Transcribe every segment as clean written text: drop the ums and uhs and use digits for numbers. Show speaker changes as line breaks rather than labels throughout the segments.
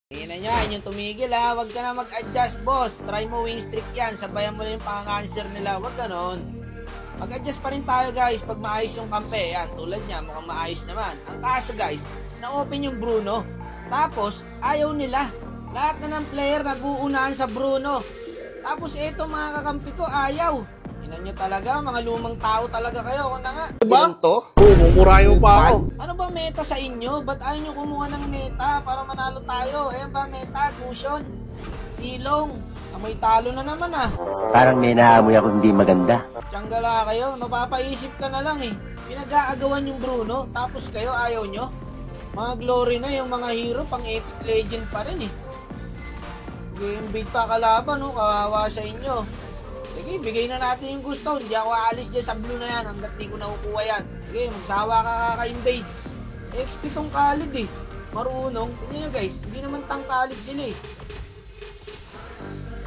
Tingnan nyo, yung tumigil ha. Huwag ka na mag-adjust, boss. Try mo wing streak yan. Sabayan mo na yung pang-answer nila. Huwag ganon. Mag-adjust pa rin tayo, guys, pag maayos yung kampe. Yan, tulad niya, mukhang maayos naman. Ang kaso, guys, na-open yung Bruno. Tapos, ayaw nila. Lahat na ng player nag-uunahan sa Bruno. Tapos, eto mga kakampi ko, ayaw. Tingnan nyo talaga, mga lumang tao talaga kayo. Kung na nga.
Diba? Mumurayo pa ako.
Ano ba meta sa inyo? Ba't ayaw nyo kumuha ng meta para manalo tayo? Ayan ba meta? Gusion? Silong? May talo na naman ah.
Parang may naamoy ako hindi maganda.
Tiyangala kayo, mapapaisip ka na lang eh. Pinag-aagawan yung Bruno, tapos kayo ayaw nyo? Mga glory na yung mga hero, pang epic legend pa rin eh. Game beat pa kalaban, no? Kawawa sa inyo. Sige, bigay na natin yung gusto. Hindi ako aalis dyan sa blue na yan hanggat di ko nakukuha yan. Sige, magsawa ka kaka-invade. XP tong Khalid eh. Marunong. Tingnan nyo guys, hindi naman tang Khalid sila eh.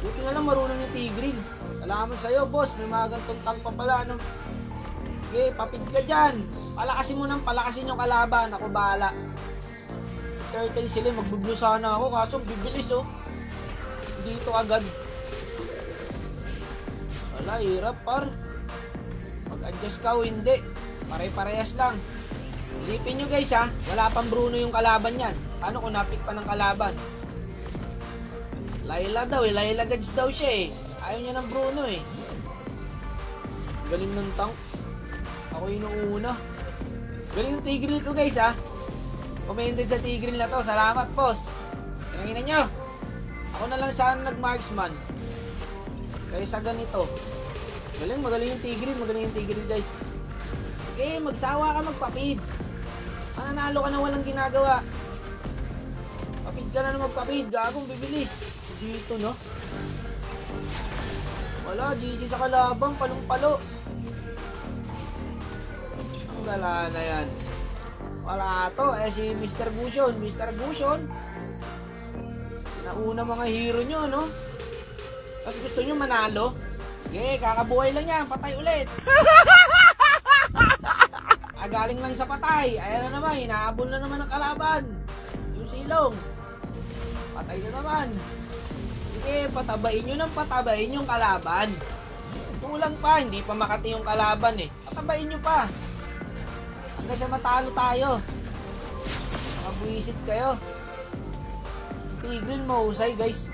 Buti nga lang marunong yung Tigreal. Salamat sa'yo boss, may mga gantong tank pa pala no. Sige, papid ka dyan. Palakasin mo nang palakasin yung kalaban. Ako bahala. Turtle sila, magbublue sana ako kaso bibilis oh. Dito agad. Wala, hirap par. Mag-adjust ka o hindi. Pare-parehas lang. Isipin nyo guys ha, wala pang Bruno yung kalaban yan. Paano kung napik pa ng kalaban? Layla daw eh, Layla Gads daw siya eh. Ayaw niya ng Bruno eh. Galing ng tank. Ako inuuna. Galing yung Tigreal ko guys ha. Commented sa Tigreal na to, salamat boss. Pinanginan nyo. Ako na lang saan nag-marksman. Kaya sa ganito. Magaling yung Tigreal guys. Okay, magsawa ka magpapid. Mananalo ka na walang ginagawa. Papid ka na magpapid, gagong bibilis. Dito no. Wala, GG sa kalabang, palong-palo. Ang gala na yan. Wala to, si Mr. Gusion. Nauna mga hero nyo, no? Tapos gusto nyo manalo? Okay, kakabuhay lang yan, patay ulit. Galing lang sa patay. Ayan na naman, hinahabol na naman ang kalaban. Yung silong. Patay na naman. Sige, patabain nyo ng patabain yung kalaban. Kulang pa, hindi pa makati yung kalaban eh. Patabain nyo pa. Hanggang siya matalo tayo. Makabuisit kayo. Tigreal mahusay guys.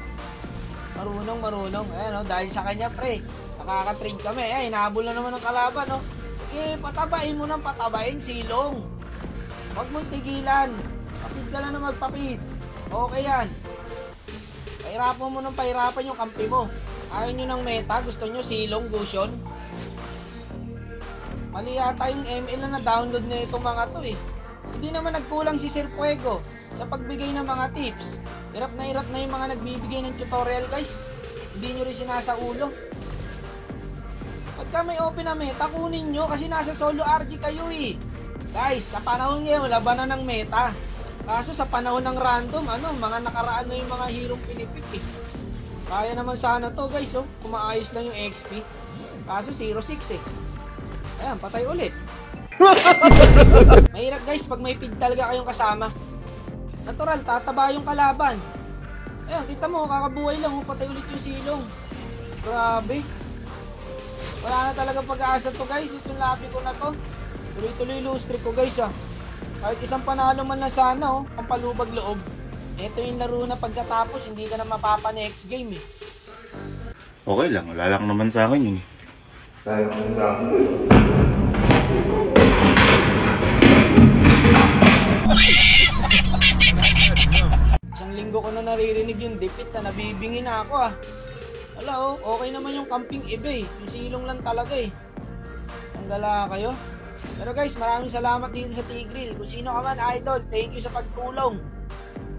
Marunong. Ayan o, dahil sa kanya pre. Nakaka-trade kami. Ay, hinahabol na naman ang kalaban o. Sige, patabain mo ng patabain silong. Huwag mong tigilan. Papid ka lang na magpapid. Okay yan. Pahirapan mo ng pahirapan yung kampi mo. Ayaw nyo ng meta, gusto nyo silong, gusion. Mali yata yung ML na na-download na itong mga to eh. Hindi naman nagkulang si Sir Fuego sa pagbigay ng mga tips. Hirap na yung mga nagbibigay ng tutorial guys. Hindi nyo rin sinasaulo. Pagka may open na meta, kunin nyo kasi nasa solo RG kayo eh. Guys, sa panahon ngayon, labanan ng meta. Kaso sa panahon ng random, mga nakaraan na yung mga hirong pinipik eh. Kaya naman sana to guys, oh. Kumaayos lang yung XP. Kaso 0-6 eh. Ayan, patay ulit. Mahirap guys, pag may feed talaga kayong kasama. Natural, tataba yung kalaban. Ayan, kita mo, kakabuhay lang, oh. Patay ulit yung silong. Grabe. Wala na talaga pag-aasa to guys. Itong labi ko na to. Tuloy-tuloy lose streak ko guys ah. Kahit isang panalo man na sana oh, pampalubag loob. Ito yung laro na pagkatapos hindi ka na mapapa next game eh.
Okay lang, wala lang naman sa akin yun.
Isang linggo ko na naririnig yung dipit na nabibingi na ako ah. Wala oh, okay naman yung camping iba eh. Yung silong lang talaga eh. Ang gala kayo. Pero guys, maraming salamat dito sa Tigreal. Kung sino ka man idol, thank you sa pagtulong.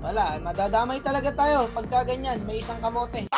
Wala, madadamay talaga tayo pagka ganyan, may isang kamote.